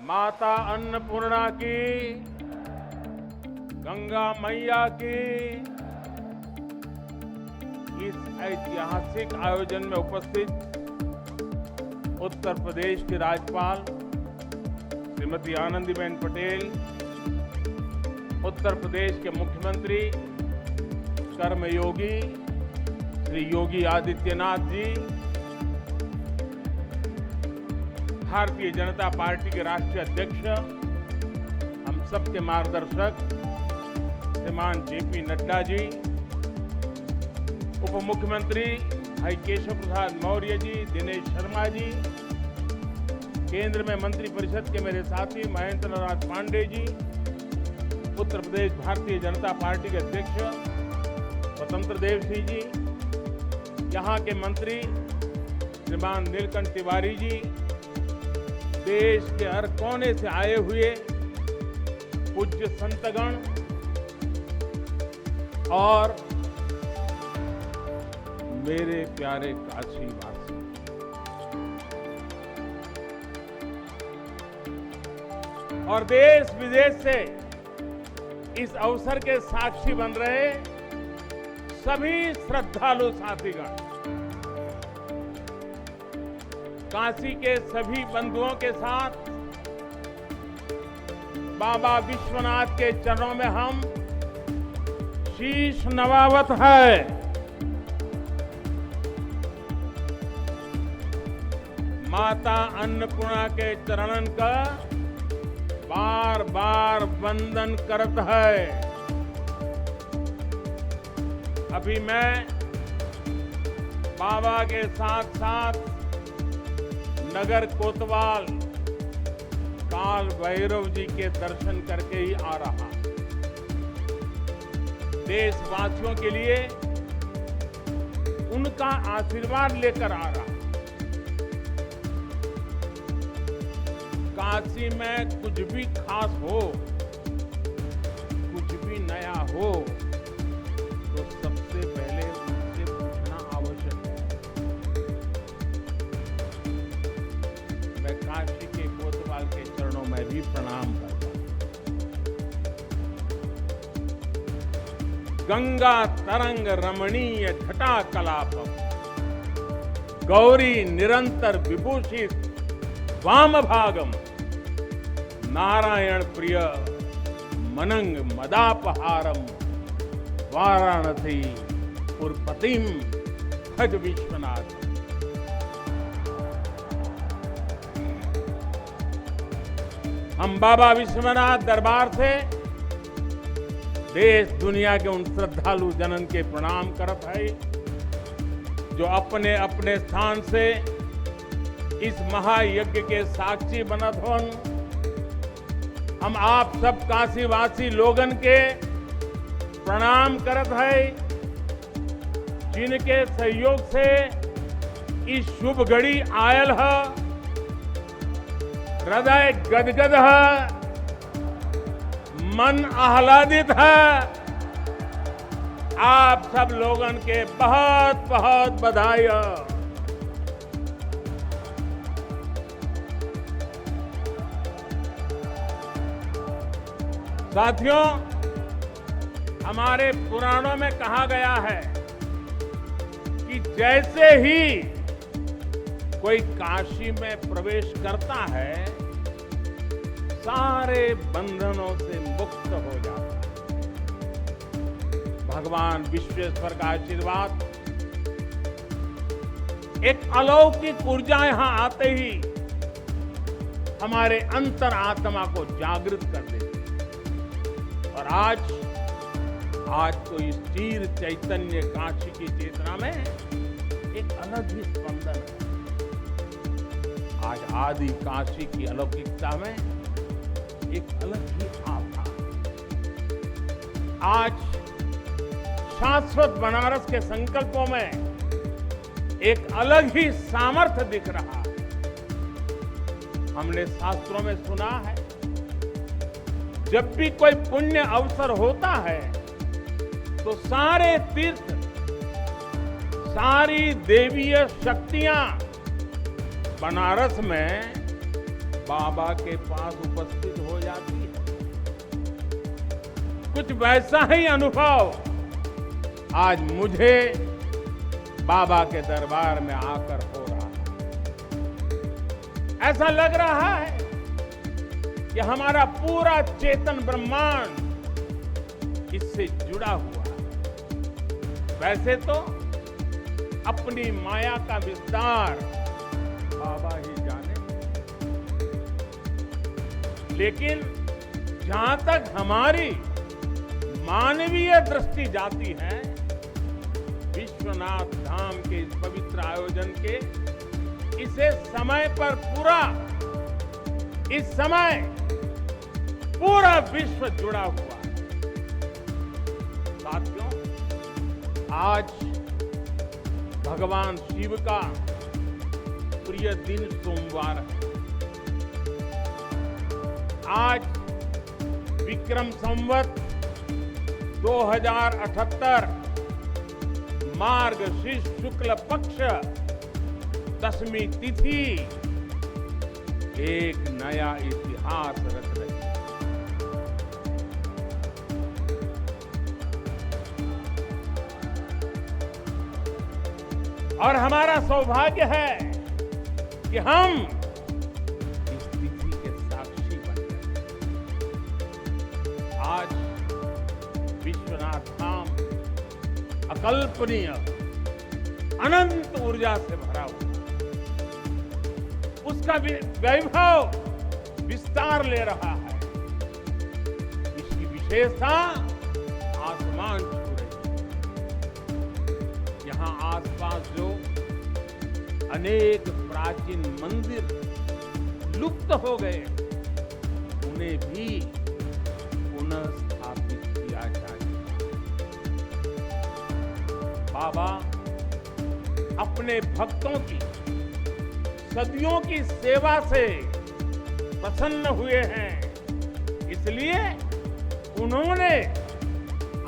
माता अन्नपूर्णा की, गंगा मैया की इस ऐतिहासिक आयोजन में उपस्थित उत्तर प्रदेश की राज्यपाल श्रीमती आनंदीबेन पटेल, उत्तर प्रदेश के मुख्यमंत्री कर्मयोगी श्री योगी आदित्यनाथ जी, भारतीय जनता पार्टी के राष्ट्रीय अध्यक्ष, हम सबके मार्गदर्शक श्रीमान जेपी नड्डा जी, उप मुख्यमंत्री भाई केशव प्रसाद मौर्य जी, दिनेश शर्मा जी, केंद्र में मंत्रिपरिषद के मेरे साथी महेंद्र नाथ पांडे जी, उत्तर प्रदेश भारतीय जनता पार्टी के अध्यक्ष स्वतंत्र देव सिंह जी, यहाँ के मंत्री श्रीमान नीलकंठ तिवारी जी, देश के हर कोने से आए हुए पूज्य संतगण और मेरे प्यारे काशीवासी, और देश विदेश से इस अवसर के साक्षी बन रहे सभी श्रद्धालु साथीगण, काशी के सभी बंधुओं के साथ बाबा विश्वनाथ के चरणों में हम शीश नवावत है। माता अन्नपूर्णा के चरणन का बार बार वंदन करत है। अभी मैं बाबा के साथ साथ नगर कोतवाल काल भैरव जी के दर्शन करके ही आ रहा। देशवासियों के लिए उनका आशीर्वाद लेकर आ रहा। काशी में कुछ भी खास हो, कुछ भी नया हो, तो सबसे पहले उनसे पूछना आवश्यक है। मैं काशी के कोतवाल के चरणों में भी प्रणाम करता हूं। गंगा तरंग रमणीय घटा कलापम, गौरी निरंतर विभूषित वाम भागम, नारायण प्रिय मनंग मदापहारम, वाराणसी पुरपतिम भज विश्वनाथ। हम बाबा विश्वनाथ दरबार से देश दुनिया के उन श्रद्धालु जनन के प्रणाम करत है जो अपने अपने स्थान से इस महायज्ञ के साक्षी बनत होन। हम आप सब काशीवासी लोगन के प्रणाम करत है जिनके सहयोग से इस शुभ घड़ी आयल है। हृदय गदगद है, मन आह्लादित है। आप सब लोगन के बहुत बहुत बधाई। साथियों, हमारे पुराणों में कहा गया है कि जैसे ही कोई काशी में प्रवेश करता है, सारे बंधनों से मुक्त हो जाता है। भगवान विश्वेश्वर का आशीर्वाद, एक अलौकिक ऊर्जा यहां आते ही हमारे अंतर आत्मा को जागृत कर देती है। और आज तो इस चीर चैतन्य काशी की चेतना में एक अलग ही स्पंदन है। आज आदि काशी की अलौकिकता में एक अलग ही आभा। आज शाश्वत बनारस के संकल्पों में एक अलग ही सामर्थ्य दिख रहा है। हमने शास्त्रों में सुना है, जब भी कोई पुण्य अवसर होता है तो सारे तीर्थ, सारी देवीय शक्तियां बनारस में बाबा के पास उपस्थित हो जाती है। कुछ वैसा ही अनुभव आज मुझे बाबा के दरबार में आकर हो रहा है। ऐसा लग रहा है कि हमारा पूरा चेतन ब्रह्मांड इससे जुड़ा हुआ है। वैसे तो अपनी माया का विस्तार बाबा ही जाने, लेकिन जहां तक हमारी मानवीय दृष्टि जाती है, विश्वनाथ धाम के इस पवित्र आयोजन के इसे समय पर इस समय पूरा विश्व जुड़ा हुआ है। साथियों, आज भगवान शिव का प्रिय दिन सोमवार है। आज विक्रम संवत 2078 मार्गशीर्ष शुक्ल पक्ष दशमी तिथि एक नया इतिहास रच रही है। और हमारा सौभाग्य है कि हम इस तिथि के साक्षी बन गए। आज विश्वनाथ धाम अकल्पनीय अनंत ऊर्जा से भरा हुआ, उसका वैभव विस्तार ले रहा है। इसकी विशेषता आसमान छू रही है। यहां आसपास जो अनेक प्राचीन मंदिर लुप्त हो गए, उन्हें भी पुनः स्थापित किया जाए। बाबा अपने भक्तों की सदियों की सेवा से प्रसन्न हुए हैं, इसलिए उन्होंने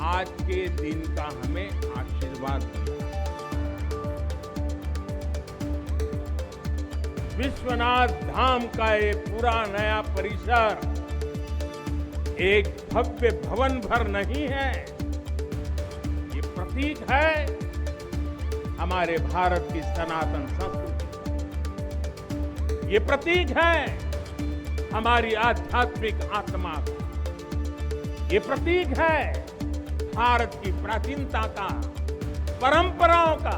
आज के दिन का हमें आशीर्वाद दिया। विश्वनाथ धाम का ये पूरा नया परिसर एक भव्य भवन भर नहीं है, ये प्रतीक है हमारे भारत की सनातन संस्कृति। ये प्रतीक है हमारी आध्यात्मिक आत्मा का। ये प्रतीक है भारत की प्राचीनता का, परंपराओं का,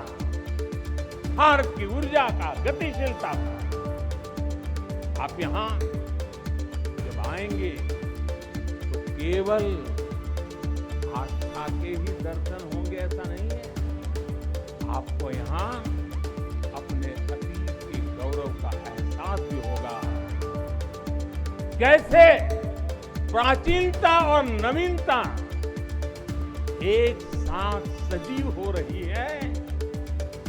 भारत की ऊर्जा का, गतिशीलता का। आप यहां जब आएंगे तो केवल आस्था के ही दर्शन होंगे ऐसा नहीं है, आपको यहां अपने अतीत के गौरव का एहसास भी होगा। कैसे प्राचीनता और नवीनता एक साथ सजीव हो रही है,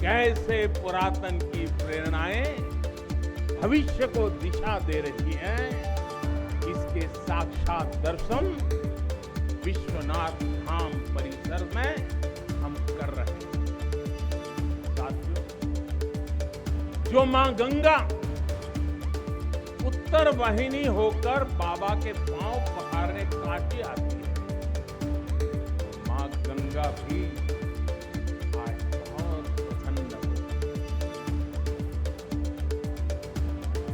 कैसे पुरातन की प्रेरणाएं भविष्य को दिशा दे रही हैं, इसके साक्षात दर्शन विश्वनाथ धाम परिसर में हम कर रहे हैं। साथियों, जो मां गंगा उत्तर वाहिनी होकर बाबा के पांव पखारने काशी आती है, तो मां गंगा भी आज बहुत प्रसन्न है।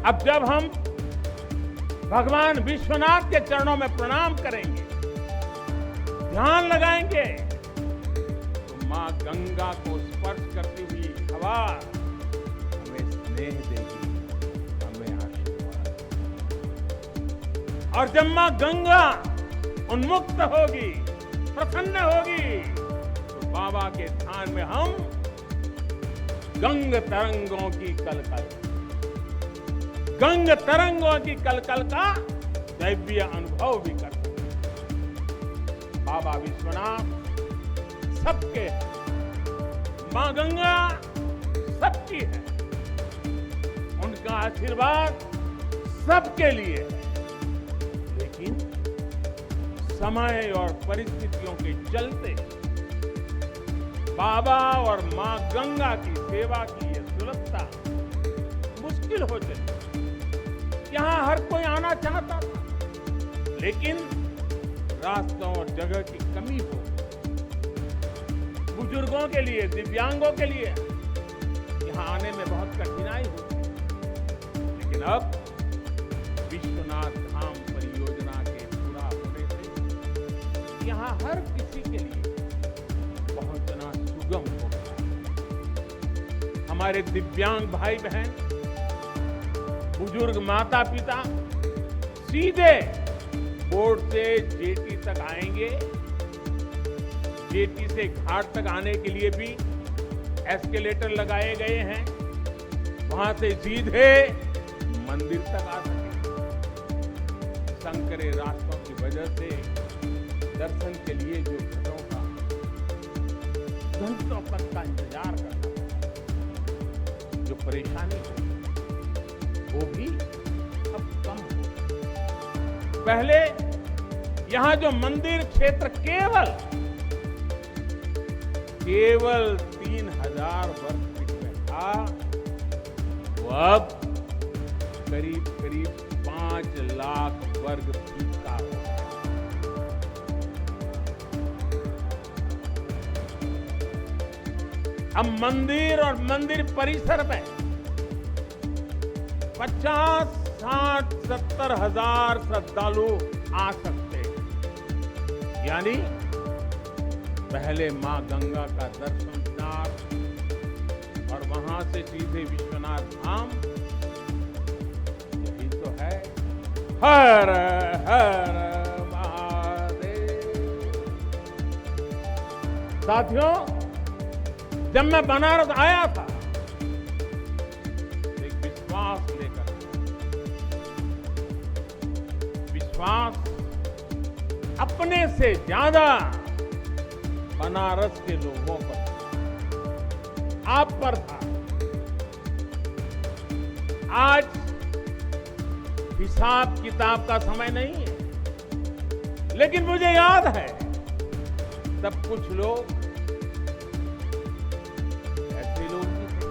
अब जब हम भगवान विश्वनाथ के चरणों में प्रणाम करेंगे, ध्यान लगाएंगे, तो मां गंगा को स्पर्श करती हुई हवा हमें स्नेह देगी, हमें आशीर्वाद। और जब मां गंगा उन्मुक्त होगी, प्रसन्न होगी, तो बाबा के ध्यान में हम गंग तरंगों की कलकल का दैवीय अनुभव भी कर सकते हैं। बाबा विश्वनाथ सबके हैं, मां गंगा सबकी है, उनका आशीर्वाद सबके लिए है। लेकिन समय और परिस्थितियों के चलते बाबा और मां गंगा की सेवा की ये सुलभता मुश्किल मुश्किल हो चली। यहाँ हर कोई आना चाहता था, लेकिन रास्तों और जगह की कमी हो, बुजुर्गों के लिए, दिव्यांगों के लिए यहाँ आने में बहुत कठिनाई होती। लेकिन अब विश्वनाथ धाम परियोजना के पूरा होने से यहाँ हर किसी के लिए पहुंचना सुगम हो गया। हमारे दिव्यांग भाई बहन, बुजुर्ग माता पिता सीधे बोर्ड से जेटी तक आएंगे। जेटी से घाट तक आने के लिए भी एस्केलेटर लगाए गए हैं। वहां से सीधे मंदिर तक आ सकेंगे। संकरे रास्तों की वजह से दर्शन के लिए जो घरों का घंटों तक का इंतजार करना पड़ा, जो परेशानी हो, वो भी अब कम हो। पहले यहां जो मंदिर क्षेत्र केवल 3000 वर्ग फीट में था, वो अब करीब 5 लाख वर्ग फीट का हो गया। अब मंदिर और मंदिर परिसर में 50, 60, 70 हजार श्रद्धालु आ सकते हैं। यानी पहले मां गंगा का दर्शन और वहां से सीधे विश्वनाथ धाम, यही तो है। हर हर महादेव। साथियों, जब मैं बनारस आया था, एक विश्वास लेकर, विश्वास अपने से ज्यादा बनारस के लोगों पर, आप पर था। आज हिसाब किताब का समय नहीं है, लेकिन मुझे याद है तब कुछ लोग ऐसे लोग भी थे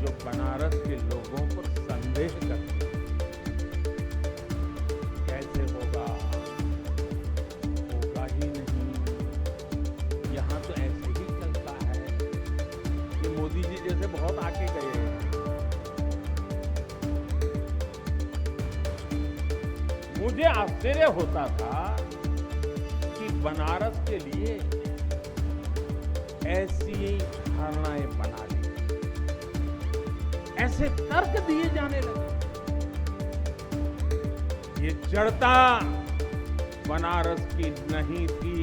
जो बनारस के लोगों पर संदेह करते थे। कैसे होगा ही नहीं, यहां तो ऐसे ही चलता है। ये मोदी जी जैसे बहुत आके गए। मुझे आश्चर्य होता था कि बनारस के लिए ऐसी धारणाएं बना ली, ऐसे तर्क दिए जाने लगे। ये जड़ता बनारस की नहीं थी,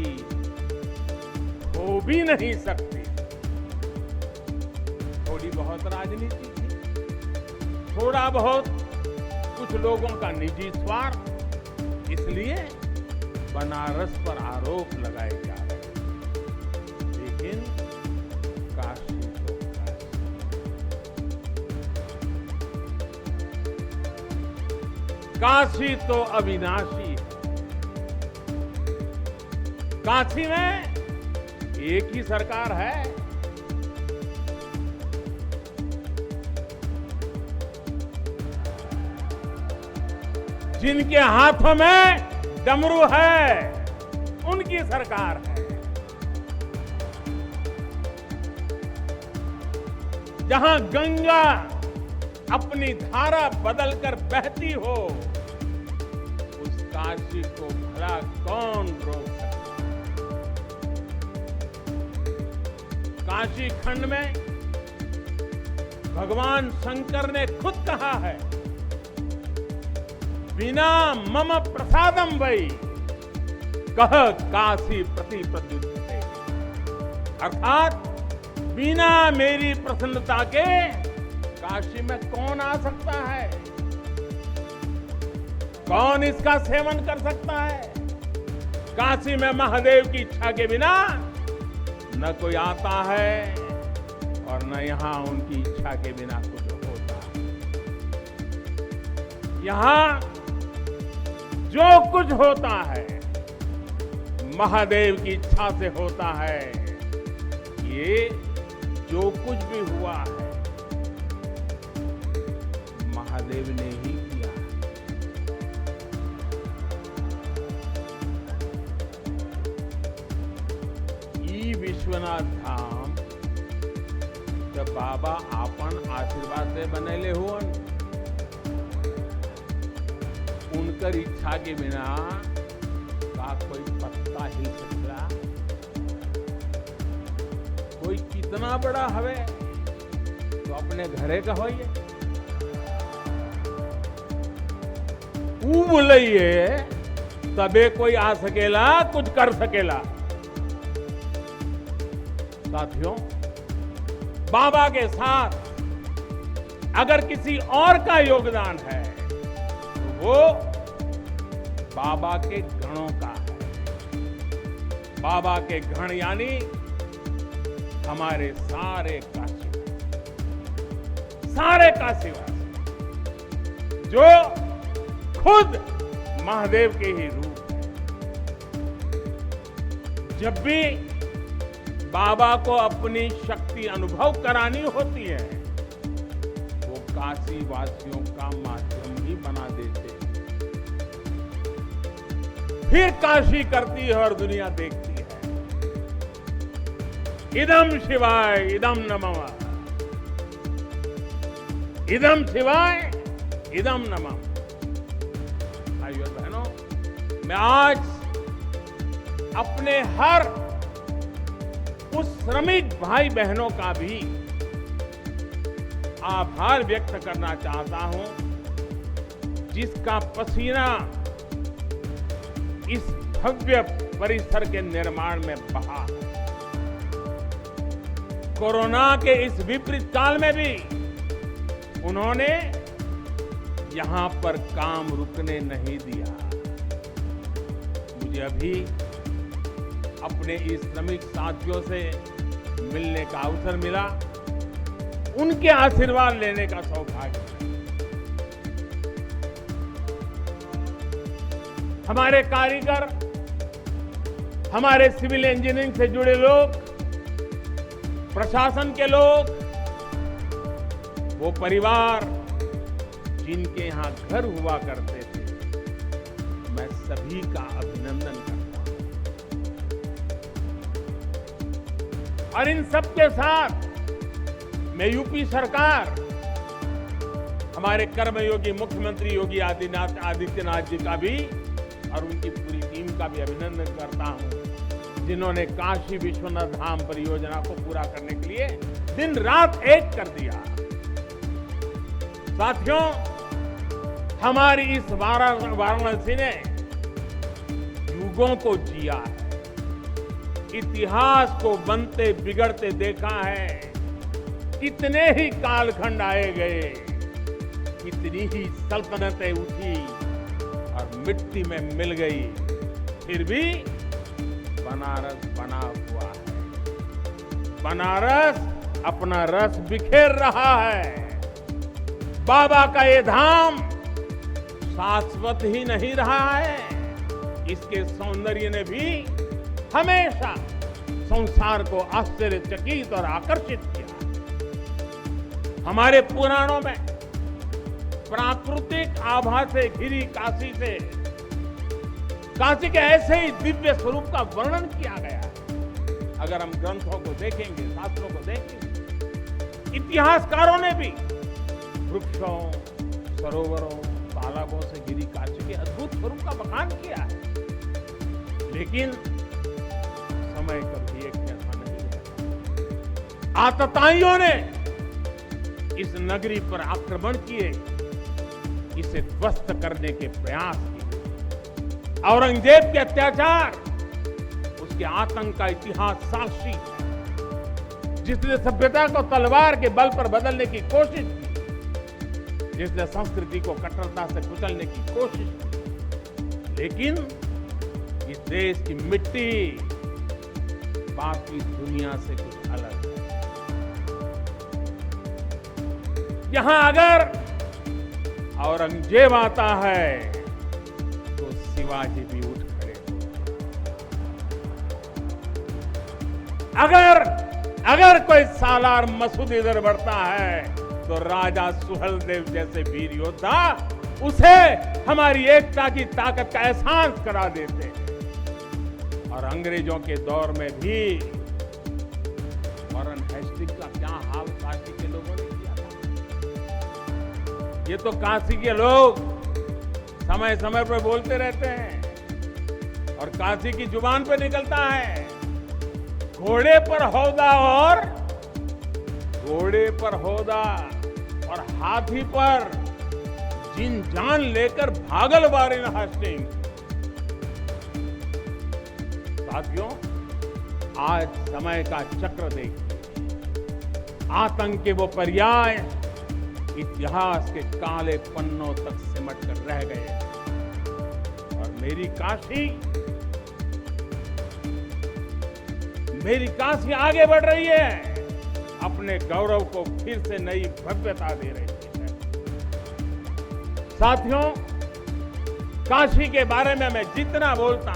हो भी नहीं सकती। थोड़ी बहुत राजनीति थी, थोड़ा बहुत कुछ लोगों का निजी स्वार्थ, इसलिए बनारस पर आरोप लगाए जा रहे हैं। लेकिन काशी तो काशी तो अविनाशी है। काशी में एक ही सरकार है। जिनके हाथों में डमरू है, उनकी सरकार है। जहां गंगा अपनी धारा बदलकर बहती हो, उस काशी को भला कौन रोक सकता है। काशी खंड में भगवान शंकर ने खुद कहा है, बिना मम प्रसादम वै कह काशी प्रति प्रद्युत्ते। अर्थात बिना मेरी प्रसन्नता के काशी में कौन आ सकता है, कौन इसका सेवन कर सकता है। काशी में महादेव की इच्छा के बिना न कोई आता है और न यहां उनकी इच्छा के बिना कुछ होता है। यहां जो कुछ होता है महादेव की इच्छा से होता है। ये जो कुछ भी हुआ है महादेव ने ही किया। ई विश्वनाथ धाम जब बाबा आपन आशीर्वाद से बनेले हुअन, उनकर इच्छा के बिना का कोई पत्ता हिल सकला? कोई कितना बड़ा हवे तो अपने घरे का होइए, ऊ बोलिए तबे कोई आ सकेला, कुछ कर सकेला। साथियों, बाबा के साथ अगर किसी और का योगदान है तो वो बाबा के गणों का है। बाबा के गण यानी हमारे सारे काशीवासी जो खुद महादेव के ही रूप है। जब भी बाबा को अपनी शक्ति अनुभव करानी होती है, वो काशी वासियों का माध्यम ही बना देते हैं। फिर काशी करती है और दुनिया देखती है। इदम शिवाय इदम नमः, इदम शिवाय इदम नमः। भाइयों और बहनों, मैं आज अपने हर उस श्रमिक भाई बहनों का भी आभार व्यक्त करना चाहता हूं, जिसका पसीना इस भव्य परिसर के निर्माण में बहा। कोरोना के इस विपरीत काल में भी उन्होंने यहां पर काम रुकने नहीं दिया। मुझे अभी अपने इस श्रमिक साथियों से मिलने का अवसर मिला, उनके आशीर्वाद लेने का सौभाग्य। हमारे कारीगर, हमारे सिविल इंजीनियरिंग से जुड़े लोग, प्रशासन के लोग, वो परिवार जिनके यहां घर हुआ करते थे, मैं सभी का अभिनंदन करता हूं। और इन सबके साथ मैं यूपी सरकार, हमारे कर्मयोगी मुख्यमंत्री योगी आदित्यनाथ जी का भी और उनकी पूरी टीम का भी अभिनंदन करता हूं, जिन्होंने काशी विश्वनाथ धाम परियोजना को पूरा करने के लिए दिन रात एक कर दिया। साथियों, हमारी इस वाराणसी ने युगों को जिया है, इतिहास को बनते बिगड़ते देखा है। कितने ही कालखंड आए गए, कितनी ही सल्तनतें उठी और मिट्टी में मिल गई, फिर भी बनारस बना हुआ है। बनारस अपना रस बिखेर रहा है। बाबा का ये धाम शाश्वत ही नहीं रहा है, इसके सौंदर्य ने भी हमेशा संसार को आश्चर्यचकित और आकर्षित किया। हमारे पुराणों में प्राकृतिक आभा से घिरी काशी के ऐसे ही दिव्य स्वरूप का वर्णन किया गया है। अगर हम ग्रंथों को देखेंगे, शास्त्रों को देखेंगे, इतिहासकारों ने भी वृक्षों, सरोवरों, तालाबों से घिरी काशी के अद्भुत स्वरूप का बखान किया है। लेकिन समय कभी एक जैसा नहीं है। आतताइयों ने इस नगरी पर आक्रमण किए, इसे ध्वस्त करने के प्रयास किए। औरंगजेब के अत्याचार, उसके आतंक का इतिहास साक्षी है। जिसने सभ्यता को तलवार के बल पर बदलने की कोशिश की, जिसने संस्कृति को कट्टरता से कुचलने की कोशिश की, लेकिन इस देश की मिट्टी बाकी दुनिया से कुछ अलग है। यहां अगर औरंगजेब आता है तो शिवाजी भी उठ खड़े होते। अगर कोई सालार मसूद इधर बढ़ता है तो राजा सुहेलदेव जैसे वीर योद्धा उसे हमारी एकता की ताकत का एहसास करा देते हैं। और अंग्रेजों के दौर में भी वॉरेन हेस्टिंग्स का क्या हाल काशी के लोगों ने किया था, ये तो काशी के लोग समय समय पर बोलते रहते हैं और काशी की जुबान पे निकलता है, घोड़े पर हौदा और हाथी पर जिन जान लेकर भागल वॉरेन हेस्टिंग्स। साथियों, आज समय का चक्र देखिए, आतंक के वो पर्याय इतिहास के काले पन्नों तक सिमट कर रह गए और मेरी काशी आगे बढ़ रही है, अपने गौरव को फिर से नई भव्यता दे रही है। साथियों, काशी के बारे में मैं जितना बोलता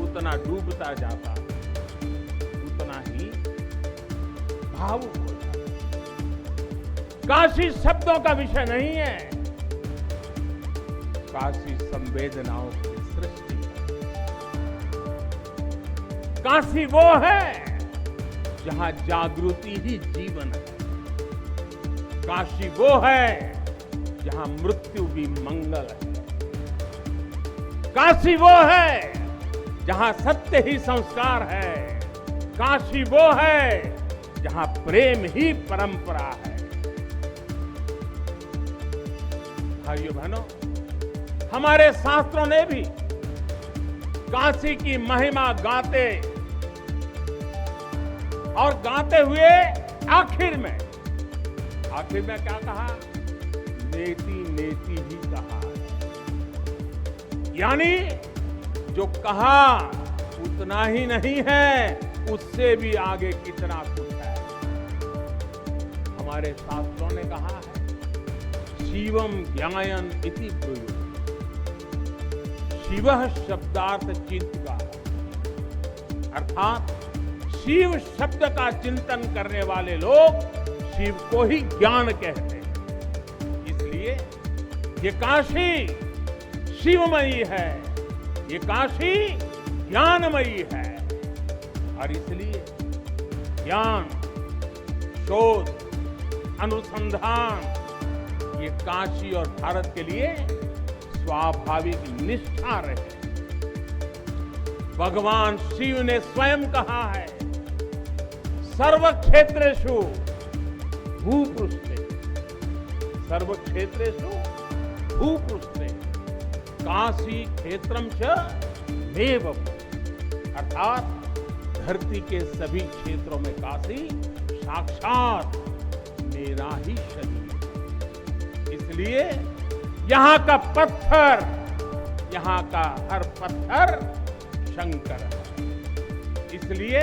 उतना डूबता जाता, उतना ही भावुक हो जाता। काशी शब्दों का विषय नहीं है, काशी संवेदनाओं की सृष्टि है। काशी वो है जहां जागृति ही जीवन है, काशी वो है जहां मृत्यु भी मंगल है, काशी वो है जहां सत्य ही संस्कार है, काशी वो है जहां प्रेम ही परंपरा है। भाइयों बहनों, हमारे शास्त्रों ने भी काशी की महिमा गाते और गाते हुए आखिर में क्या कहा? नेति नेति ही कहा, यानी जो कहा उतना ही नहीं है, उससे भी आगे कितना कुछ है। हमारे शास्त्रों ने कहा है, शिवम ज्ञायन इति ब्रूयो, शिवः शब्दार्थ चिंतका, अर्थात शिव शब्द का चिंतन करने वाले लोग शिव को ही ज्ञान कहते हैं। इसलिए ये काशी शिवमयी है, ये काशी ज्ञानमयी है और इसलिए ज्ञान, शोध, अनुसंधान ये काशी और भारत के लिए स्वाभाविक निष्ठा रहे। भगवान शिव ने स्वयं कहा है, सर्व क्षेत्रेषु भूपृष्ठे, सर्व क्षेत्रेषु भूपृष्ठे काशी क्षेत्रम च मे भूः, अर्थात धरती के सभी क्षेत्रों में काशी साक्षात मेरा ही शरीर। इसलिए यहां का पत्थर, यहां का हर पत्थर शंकर है। इसलिए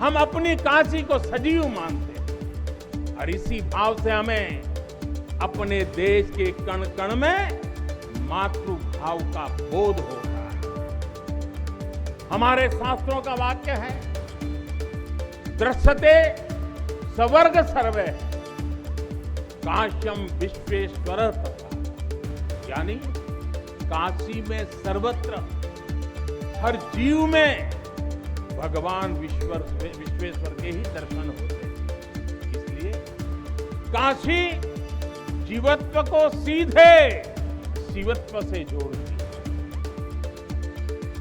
हम अपनी काशी को सजीव मानते हैं और इसी भाव से हमें अपने देश के कण कण में मातृभाव का बोध होता है। हमारे शास्त्रों का वाक्य है, दृश्यते स्वर्ग सर्वे काश्यम विश्वेश्वर तथा, यानी काशी में सर्वत्र हर जीव में भगवान विश्वेश्वर के ही दर्शन होते हैं। इसलिए काशी जीवत्व को सीधे शिवत्व से जोड़ती है।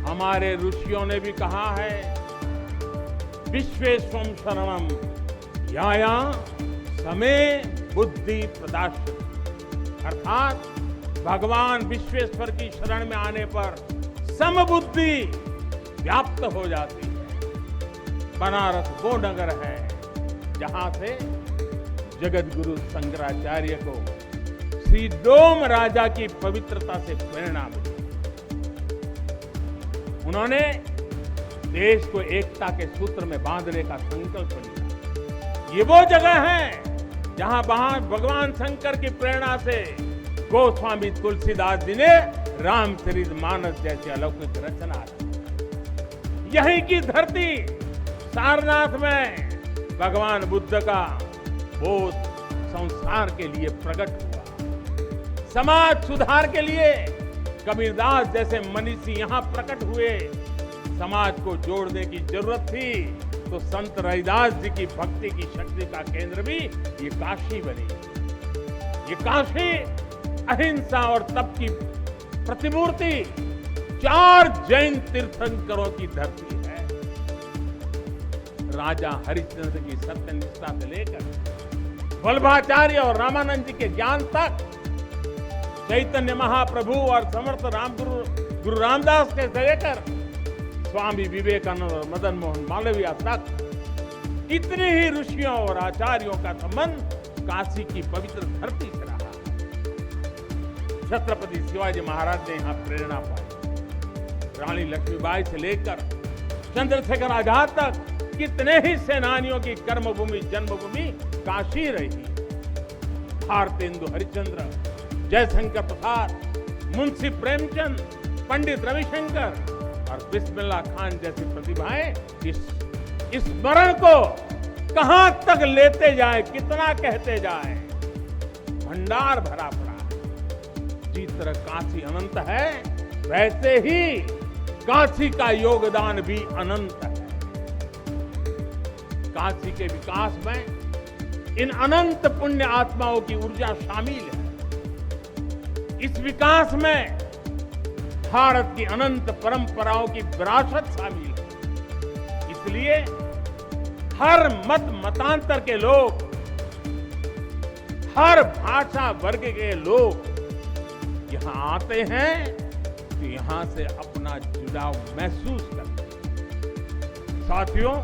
हमारे ऋषियों ने भी कहा है, विश्वेश्वम शरणम याया समे बुद्धि प्रदाश्य, अर्थात भगवान विश्वेश्वर की शरण में आने पर समबुद्धि व्याप्त हो जाती है। बनारस वो नगर है जहां से जगत गुरु शंकराचार्य को श्री डोम राजा की पवित्रता से प्रेरणा मिली। उन्होंने देश को एकता के सूत्र में बांधने का संकल्प लिया। ये वो जगह है जहां भगवान शंकर की प्रेरणा से गोस्वामी तुलसीदास जी ने रामचरितमानस जैसी अलौकिक रचना की। यहीं की धरती सारनाथ में भगवान बुद्ध का बोध संसार के लिए प्रकट हुआ। समाज सुधार के लिए कबीरदास जैसे मनीषी यहाँ प्रकट हुए। समाज को जोड़ने की जरूरत थी तो संत रविदास जी की भक्ति की शक्ति का केंद्र भी ये काशी बनी। ये काशी अहिंसा और तप की प्रतिमूर्ति, 4 जैन तीर्थंकरों की धरती है। राजा हरिश्चंद्र की सत्यनिष्ठा से लेकर वल्लभाचार्य और रामानंद जी के ज्ञान तक, चैतन्य महाप्रभु और समर्थ गुरु रामदास के से लेकर स्वामी विवेकानंद और मदन मोहन मालवीय तक इतने ही ऋषियों और आचार्यों का संबंध काशी की पवित्र धरती से रहा। छत्रपति शिवाजी महाराज ने यहाँ प्रेरणा पाई। रानी लक्ष्मीबाई से लेकर चंद्रशेखर आजाद तक कितने ही सेनानियों की कर्मभूमि जन्मभूमि काशी रही। भारतेंदु हरिश्चंद्र, जयशंकर प्रसाद, मुंशी प्रेमचंद, पंडित रविशंकर और बिस्मिल्लाह खान जैसी प्रतिभाएं इस स्मरण को कहां तक लेते जाए, कितना कहते जाए, भंडार भरा पड़ा है। जिस तरह काशी अनंत है, वैसे ही काशी का योगदान भी अनंत है। काशी के विकास में इन अनंत पुण्य आत्माओं की ऊर्जा शामिल है। इस विकास में भारत की अनंत परंपराओं की विरासत शामिल है। इसलिए हर मत मतांतर के लोग, हर भाषा वर्ग के लोग यहां आते हैं तो यहां से अपना जुड़ाव महसूस करते हैं। साथियों,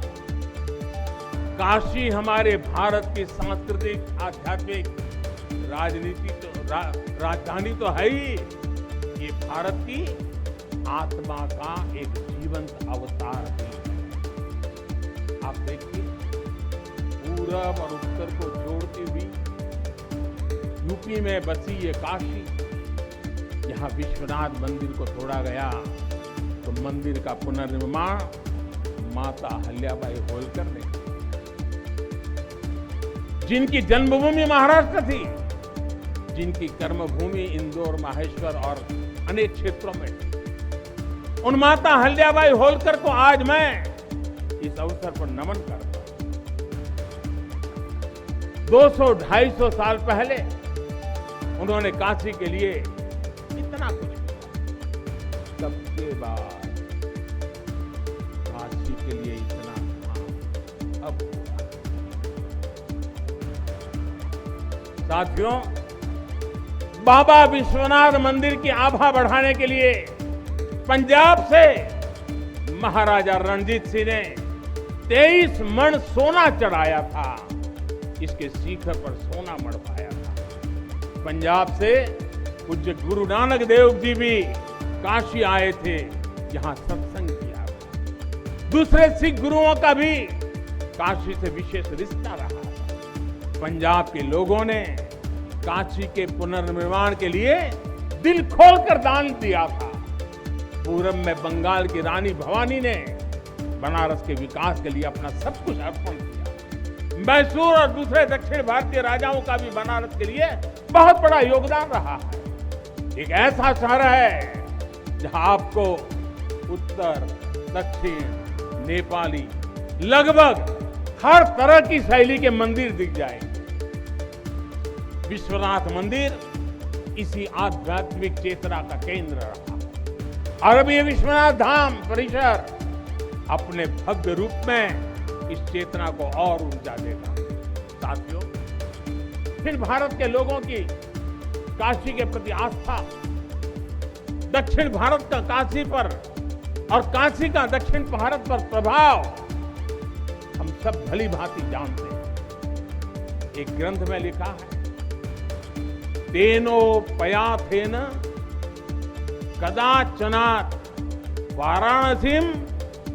काशी हमारे भारत की सांस्कृतिक, आध्यात्मिक, राजधानी तो है ही, ये भारत की आत्मा का एक जीवंत अवतार भी है। आप देखिए, पूरब और उत्तर को जोड़ती हुई यूपी में बसी ये काशी, यहाँ विश्वनाथ मंदिर को तोड़ा गया तो मंदिर का पुनर्निर्माण माता अहिल्याबाई होलकर ने किया, जिनकी जन्मभूमि महाराष्ट्र थी, जिनकी कर्मभूमि इंदौर, माहेश्वर और अनेक क्षेत्रों में थी। उन माता अहिल्याबाई होलकर को आज मैं इस अवसर पर नमन करता हूं। 200-250 साल पहले उन्होंने काशी के लिए इतना कुछ किया। सबके बाद काशी के लिए इतना था, अब साथियों, बाबा विश्वनाथ मंदिर की आभा बढ़ाने के लिए पंजाब से महाराजा रणजीत सिंह ने 23 मण सोना चढ़ाया था। इसके शिखर पर सोना मढ़वाया था। पंजाब से पूज्य गुरु नानक देव जी भी काशी आए थे, यहां सत्संग किया था। दूसरे सिख गुरुओं का भी काशी से विशेष रिश्ता रहा था। पंजाब के लोगों ने काशी के पुनर्निर्माण के लिए दिल खोलकर दान दिया था। पूरब में बंगाल की रानी भवानी ने बनारस के विकास के लिए अपना सब कुछ अर्पण किया। मैसूर और दूसरे दक्षिण भारतीय राजाओं का भी बनारस के लिए बहुत बड़ा योगदान रहा है। एक ऐसा शहर है जहां आपको उत्तर, दक्षिण, नेपाली, लगभग हर तरह की शैली के मंदिर दिख जाएंगे। विश्वनाथ मंदिर इसी आध्यात्मिक चेतना का केंद्र रहा और अब ये विश्वनाथ धाम परिसर अपने भव्य रूप में इस चेतना को और ऊर्जा देगा। साथियों, फिर भारत के लोगों की काशी के प्रति आस्था, दक्षिण भारत का काशी पर और काशी का दक्षिण भारत पर प्रभाव हम सब भली भांति जानते हैं। एक ग्रंथ में लिखा है, तेनो पयाथेन कदाचनात् वाराणसीम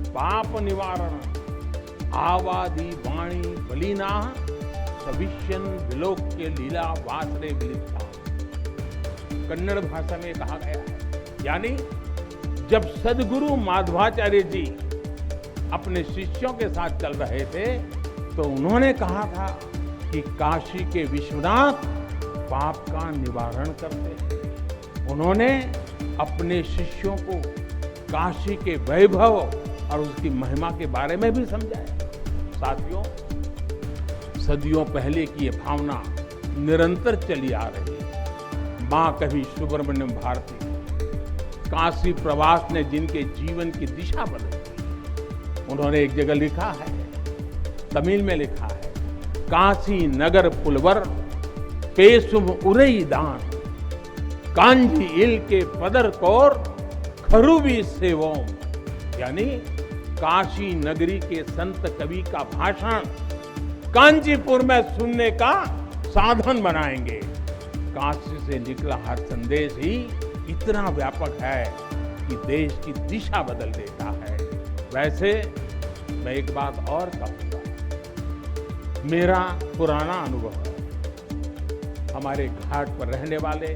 पाप निवारण आवादी वाणी बलिना सविष्यन विलोक्य लीला वासरे विलिप्ता। कन्नड़ भाषा में कहा गया है, यानी जब सदगुरु माधवाचार्य जी अपने शिष्यों के साथ चल रहे थे तो उन्होंने कहा था कि काशी के विश्वनाथ पाप का निवारण करते हैं। उन्होंने अपने शिष्यों को काशी के वैभव और उसकी महिमा के बारे में भी समझाया। साथियों, सदियों पहले की ये भावना निरंतर चली आ रही है। मां कवि सुब्रमण्यम भारती काशी प्रवास ने जिनके जीवन की दिशा बदली, उन्होंने एक जगह लिखा है, तमिल में लिखा है, काशी नगर पुलवर पेसुम उरई दान कांजी इल के पदर कोर खरूबी सेवोम, यानी काशी नगरी के संत कवि का भाषण कांचीपुर में सुनने का साधन बनाएंगे। काशी से निकला हर संदेश ही इतना व्यापक है कि देश की दिशा बदल देता है। वैसे मैं एक बात और कहूंगा, मेरा पुराना अनुभव है। हमारे घाट पर रहने वाले,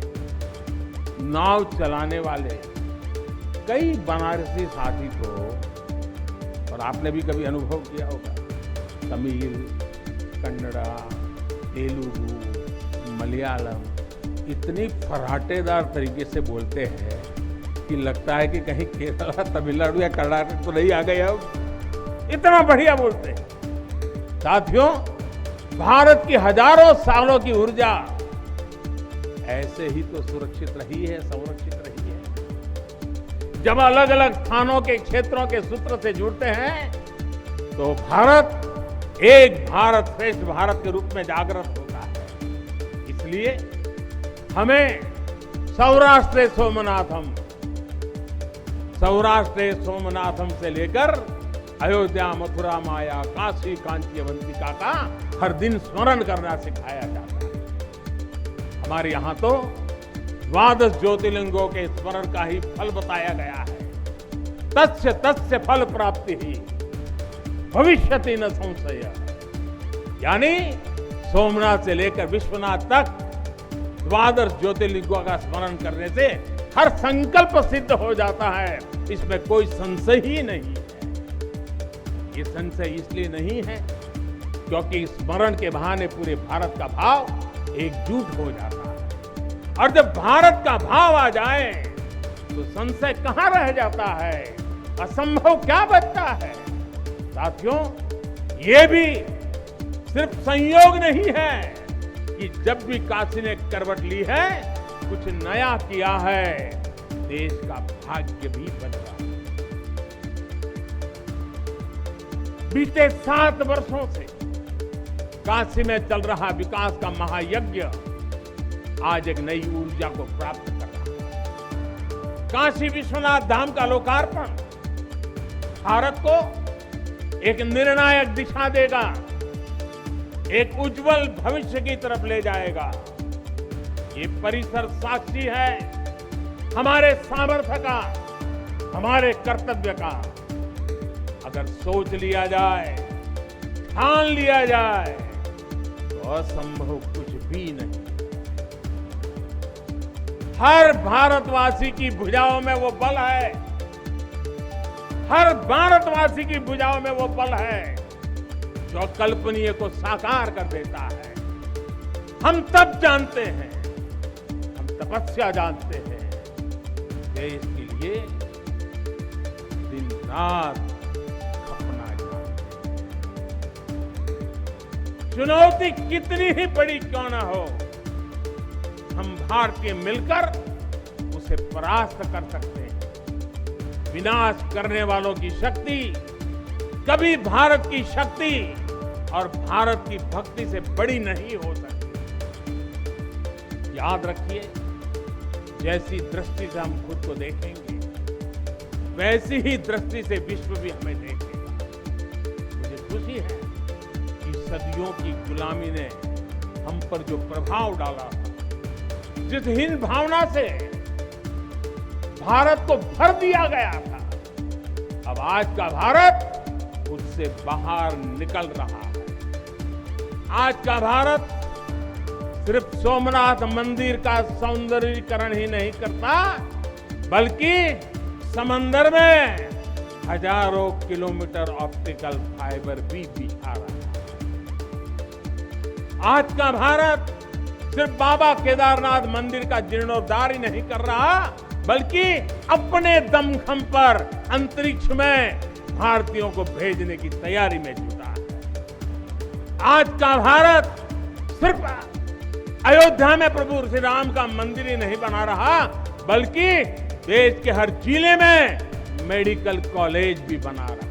नाव चलाने वाले कई बनारसी साथी को, और आपने भी कभी अनुभव किया होगा, तमिल, कन्नड़ा, तेलुगु, मलयालम इतनी फर्राटेदार तरीके से बोलते हैं कि लगता है कि कहीं केरला, तमिलनाडु या कर्नाटक तो नहीं आ गए। अब इतना बढ़िया बोलते हैं। साथियों, भारत की हजारों सालों की ऊर्जा ऐसे ही तो सुरक्षित रही है, संरक्षित रही है। जब अलग अलग स्थानों के क्षेत्रों के सूत्र से जुड़ते हैं तो भारत एक भारत श्रेष्ठ भारत के रूप में जागृत होता है। इसलिए हमें सौराष्ट्र सोमनाथम से लेकर अयोध्या, मथुरा, माया, काशी, कांची, अवंतिका का हर दिन स्मरण करना सिखाया जाता है। हमारे यहाँ तो द्वादश ज्योतिर्लिंगों के स्मरण का ही फल बताया गया है। तस्य तस्य फल प्राप्ति ही भविष्यति न संशय, यानी सोमनाथ से लेकर विश्वनाथ तक द्वादश ज्योतिर्लिंगों का स्मरण करने से हर संकल्प सिद्ध हो जाता है। इसमें कोई संशय ही नहीं है। ये संशय इसलिए नहीं है क्योंकि स्मरण के बहाने पूरे भारत का भाव एकजुट हो जाता है। और जब भारत का भाव आ जाए तो संशय कहां रह जाता है, असंभव क्या बचता है। साथियों, ये भी सिर्फ संयोग नहीं है कि जब भी काशी ने करवट ली है, कुछ नया किया है, देश का भाग्य भी बदला। बीते 7 वर्षों से काशी में चल रहा विकास का महायज्ञ आज एक नई ऊर्जा को प्राप्त कर रहा है। काशी विश्वनाथ धाम का लोकार्पण भारत को एक निर्णायक दिशा देगा, एक उज्जवल भविष्य की तरफ ले जाएगा। ये परिसर साक्षी है हमारे सामर्थ्य का, हमारे कर्तव्य का। अगर सोच लिया जाए, ठान लिया जाए तो असंभव कुछ भी नहीं। हर भारतवासी की भुजाओं में वो बल है, हर भारतवासी की भुजाओं में वो बल है जो अकल्पनीय को साकार कर देता है। हम तब जानते हैं, हम तपस्या जानते हैं, देश के लिए दिन रात खपना जानते हैं। चुनौती कितनी ही बड़ी क्यों ना हो, हम भारतीय मिलकर उसे परास्त कर सकते हैं। विनाश करने वालों की शक्ति कभी भारत की शक्ति और भारत की भक्ति से बड़ी नहीं हो सकती। याद रखिए, जैसी दृष्टि से हम खुद को देखेंगे, वैसी ही दृष्टि से विश्व भी हमें देखेगा। मुझे खुशी है कि सदियों की गुलामी ने हम पर जो प्रभाव डाला, जिस हीन भावना से भारत को भर दिया गया था, अब आज का भारत उससे बाहर निकल रहा है। आज का भारत सिर्फ सोमनाथ मंदिर का सौंदर्यीकरण ही नहीं करता, बल्कि समंदर में हजारों किलोमीटर ऑप्टिकल फाइबर भी बिछा रहा है। आज का भारत सिर्फ बाबा केदारनाथ मंदिर का जीर्णोद्धार ही नहीं कर रहा, बल्कि अपने दमखम पर अंतरिक्ष में भारतीयों को भेजने की तैयारी में जुटा है। आज का भारत सिर्फ अयोध्या में प्रभु श्री राम का मंदिर ही नहीं बना रहा, बल्कि देश के हर जिले में मेडिकल कॉलेज भी बना रहा।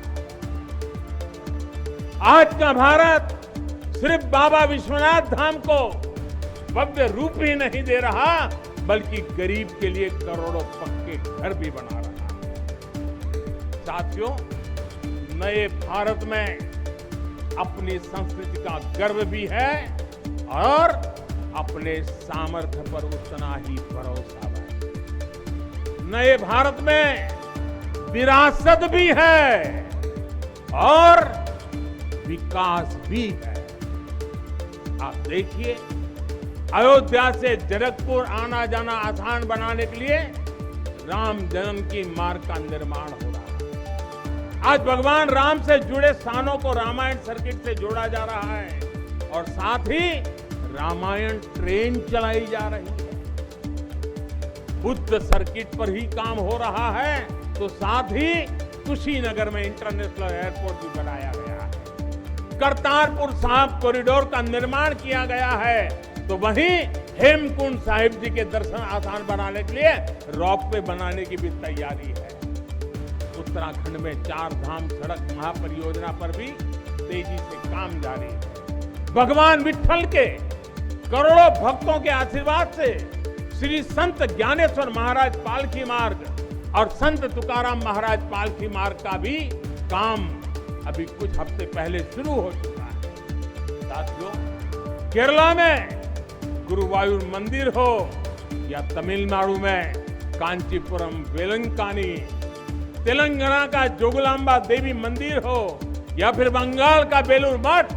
आज का भारत सिर्फ बाबा विश्वनाथ धाम को भव्य रूप ही नहीं दे रहा, बल्कि गरीब के लिए करोड़ों पक्के घर भी बना रहा। साथियों, नए भारत में अपनी संस्कृति का गर्व भी है और अपने सामर्थ्य पर उतना ही भरोसा है। नए भारत में विरासत भी है और विकास भी है। आप देखिए, अयोध्या से जनकपुर आना जाना आसान बनाने के लिए राम जन्म की मार्ग का निर्माण हो रहा है। आज भगवान राम से जुड़े स्थानों को रामायण सर्किट से जोड़ा जा रहा है और साथ ही रामायण ट्रेन चलाई जा रही है। बुद्ध सर्किट पर ही काम हो रहा है, तो साथ ही कुशीनगर में इंटरनेशनल एयरपोर्ट भी बनाया गया है। करतारपुर साहिब कॉरिडोर का निर्माण किया गया है, तो वहीं हेमकुंड साहिब जी के दर्शन आसान बनाने के लिए रोपवे बनाने की भी तैयारी है। उत्तराखंड में 4 धाम सड़क महापरियोजना पर भी तेजी से काम जारी है। भगवान विट्ठल के करोड़ों भक्तों के आशीर्वाद से श्री संत ज्ञानेश्वर महाराज पालकी मार्ग और संत तुकाराम महाराज पालकी मार्ग का भी काम अभी कुछ हफ्ते पहले शुरू हो चुका है। साथियों, केरला में गुरुवायूर मंदिर हो या तमिलनाडु में कांचीपुरम वेलंकानी, तेलंगाना का जोगलांबा देवी मंदिर हो या फिर बंगाल का बेलूर मठ,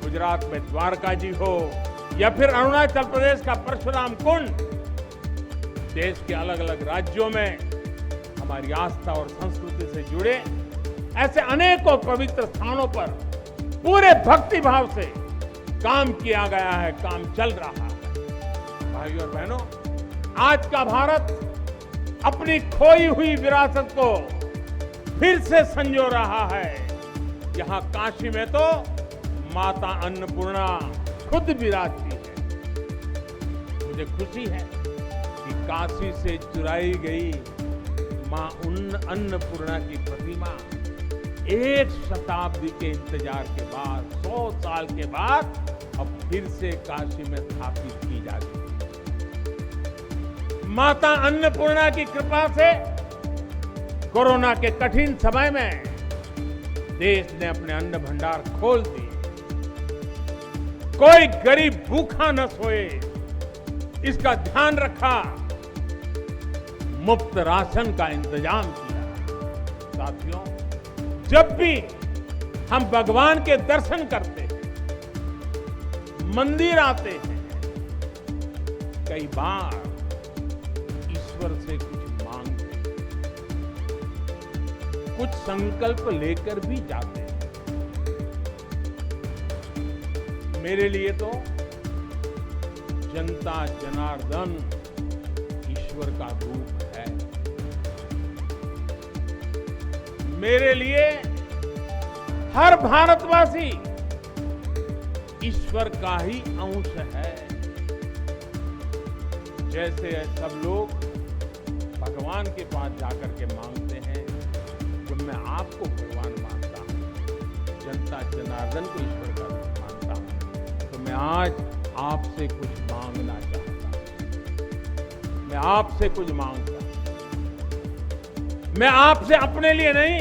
गुजरात में द्वारका जी हो या फिर अरुणाचल प्रदेश का परशुराम कुंड, देश के अलग अलग राज्यों में हमारी आस्था और संस्कृति से जुड़े ऐसे अनेकों पवित्र स्थानों पर पूरे भक्ति भाव से काम किया गया है, काम चल रहा है। भाइयों और बहनों, आज का भारत अपनी खोई हुई विरासत को फिर से संजो रहा है। यहाँ काशी में तो माता अन्नपूर्णा खुद विराजती है। मुझे खुशी है कि काशी से चुराई गई मां अन्नपूर्णा की प्रतिमा 1 शताब्दी के इंतजार के बाद, 100 साल के बाद अब फिर से काशी में स्थापित की जा रही है। माता अन्नपूर्णा की कृपा से कोरोना के कठिन समय में देश ने अपने अन्न भंडार खोल दिए। कोई गरीब भूखा न सोए, इसका ध्यान रखा। मुफ्त राशन का इंतजाम किया। साथियों, जब भी हम भगवान के दर्शन करते हैं, मंदिर आते हैं, कई बार ईश्वर से कुछ मांगते हैं, कुछ संकल्प लेकर भी जाते हैं। मेरे लिए तो जनता जनार्दन ईश्वर का रूप है। मेरे लिए हर भारतवासी ईश्वर का ही अंश है। जैसे सब लोग भगवान के पास जाकर के मांगते हैं, तो मैं आपको भगवान मानता हूं, जनता जनार्दन को ईश्वर का रूप मानता हूं, तो मैं आज आपसे कुछ मांगना चाहता हूं। मैं आपसे कुछ मांगता हूं। मैं आपसे अपने लिए नहीं,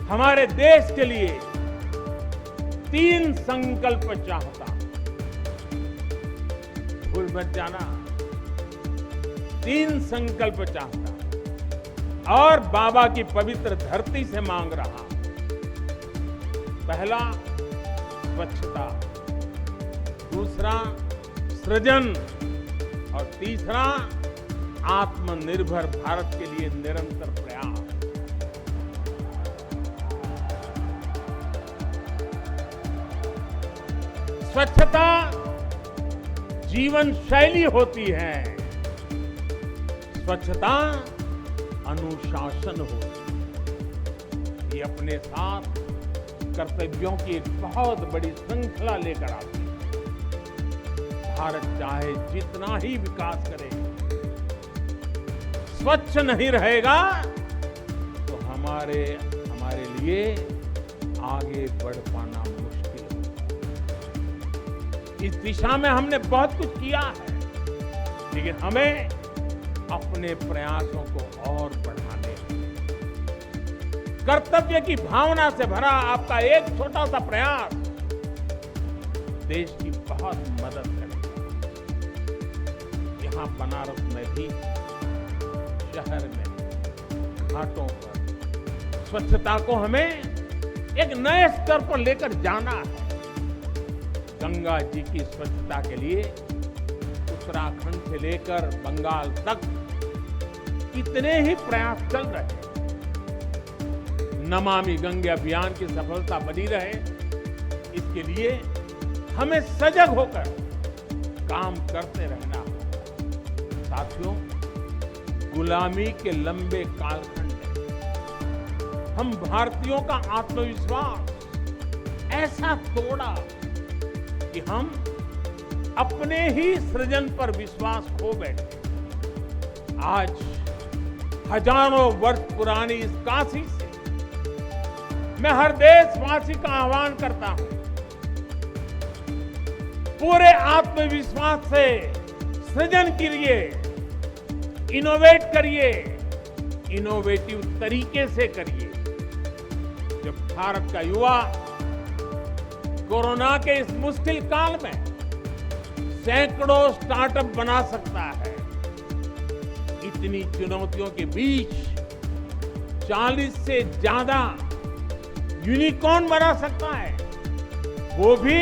हमारे देश के लिए 3 संकल्प चाहता हूं। भूल मत जाना, 3 संकल्प चाहता हूं और बाबा की पवित्र धरती से मांग रहा हूं। पहला, स्वच्छता, दूसरा सृजन और तीसरा आत्मनिर्भर भारत के लिए निरंतर प्रयास। स्वच्छता जीवन शैली होती है, स्वच्छता अनुशासन होती है। ये अपने साथ कर्तव्यों की एक बहुत बड़ी श्रृंखला लेकर आती है। भारत चाहे जितना ही विकास करे, स्वच्छ नहीं रहेगा तो हमारे लिए आगे बढ़ पाना मुश्किल होगा। इस दिशा में हमने बहुत कुछ किया है, लेकिन हमें अपने प्रयासों को और बढ़ाने हैं। कर्तव्य की भावना से भरा आपका एक छोटा सा प्रयास देश की बहुत मदद करेगा। यहां बनारस में भी, शहर में, घाटों पर स्वच्छता को हमें एक नए स्तर पर लेकर जाना है। गंगा जी की स्वच्छता के लिए उत्तराखंड से लेकर बंगाल तक कितने ही प्रयास चल रहे हैं। नमामि गंगे अभियान की सफलता बनी रहे, इसके लिए हमें सजग होकर काम करते रहना होगा। साथियों, गुलामी के लंबे कालखंड हम भारतीयों का आत्मविश्वास ऐसा तोड़ा कि हम अपने ही सृजन पर विश्वास खो बैठे। आज हजारों वर्ष पुरानी इस काशी से मैं हर देशवासी का आह्वान करता हूं, पूरे आत्मविश्वास से सृजन कीजिए, इनोवेट करिए, इनोवेटिव तरीके से करिए। जब भारत का युवा कोरोना के इस मुश्किल काल में सैकड़ों स्टार्टअप बना सकता है, इतनी चुनौतियों के बीच 40 से ज्यादा यूनिकॉर्न बना सकता है, वो भी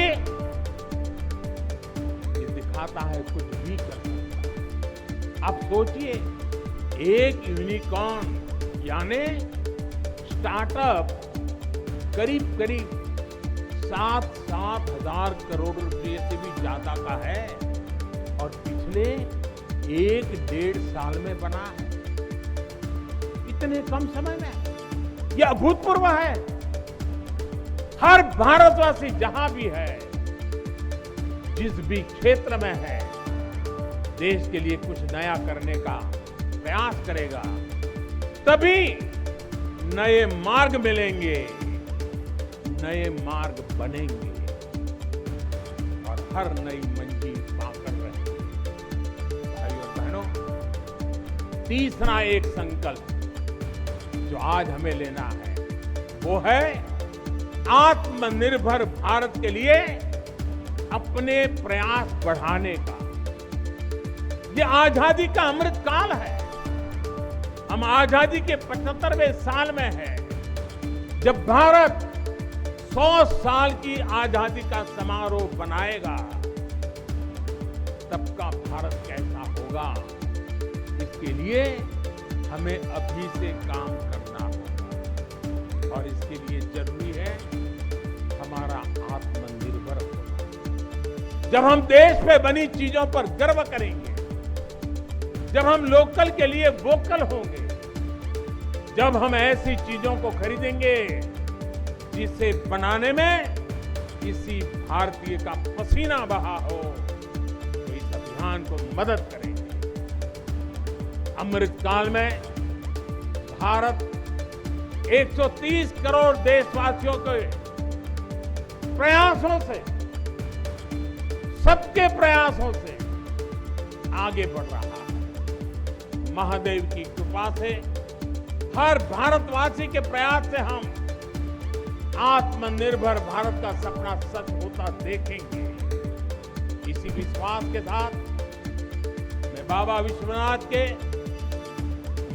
ये दिखाता है कुछ भी कर सकता है। आप सोचिए, एक यूनिकॉर्न यानी स्टार्टअप करीब 7 हजार करोड़ रुपए से भी ज्यादा का है और पिछले 1-1.5 साल में बना है। इतने कम समय में यह अभूतपूर्व है। हर भारतवासी जहां भी है, जिस भी क्षेत्र में है, देश के लिए कुछ नया करने का प्रयास करेगा, तभी नए मार्ग मिलेंगे, नए मार्ग बनेंगे और हर नई मंजिल पाकर रहेंगे। भाइयों और बहनों, तीसरा एक संकल्प जो आज हमें लेना है, वो है आत्मनिर्भर भारत के लिए अपने प्रयास बढ़ाने का। ये आजादी का अमृत काल है। हम आजादी के 75वें साल में हैं, जब भारत 100 साल की आजादी का समारोह बनाएगा, तब का भारत कैसा होगा, इसके लिए हमें अभी से काम करना होगा और इसके लिए जरूरी है हमारा आत्मनिर्भर होना। जब हम देश में बनी चीजों पर गर्व करेंगे, जब हम लोकल के लिए वोकल होंगे, जब हम ऐसी चीजों को खरीदेंगे जिसे बनाने में किसी भारतीय का पसीना बहा हो, तो इस अभियान को मदद करेंगे। अमृतकाल में भारत 130 करोड़ देशवासियों के प्रयासों से, सबके प्रयासों से आगे बढ़ रहा है। महादेव की कृपा से हर भारतवासी के प्रयास से हम आत्मनिर्भर भारत का सपना सच होता देखेंगे। इसी विश्वास के साथ मैं बाबा विश्वनाथ के,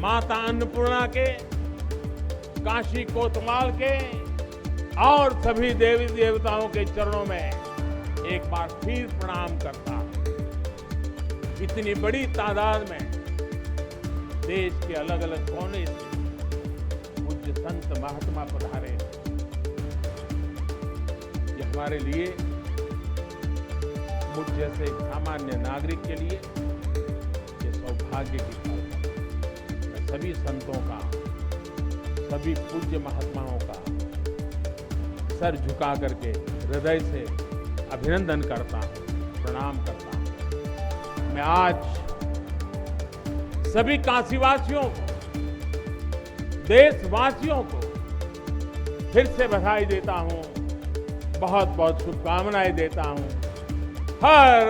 माता अन्नपूर्णा के, काशी कोतवाल के और सभी देवी देवताओं के चरणों में एक बार फिर प्रणाम करता हूं। इतनी बड़ी तादाद में देश के अलग अलग कोने से पूज्य संत महात्मा पधारे। ये हमारे लिए मुझ जैसे एक सामान्य नागरिक के लिए ये सौभाग्य की पल है। मैं सभी संतों का, सभी पूज्य महात्माओं का सर झुका करके हृदय से अभिनंदन करता हूं, प्रणाम करता हूं। मैं आज सभी काशीवासियों को, देशवासियों को फिर से बधाई देता हूं, बहुत बहुत शुभकामनाएं देता हूं। हर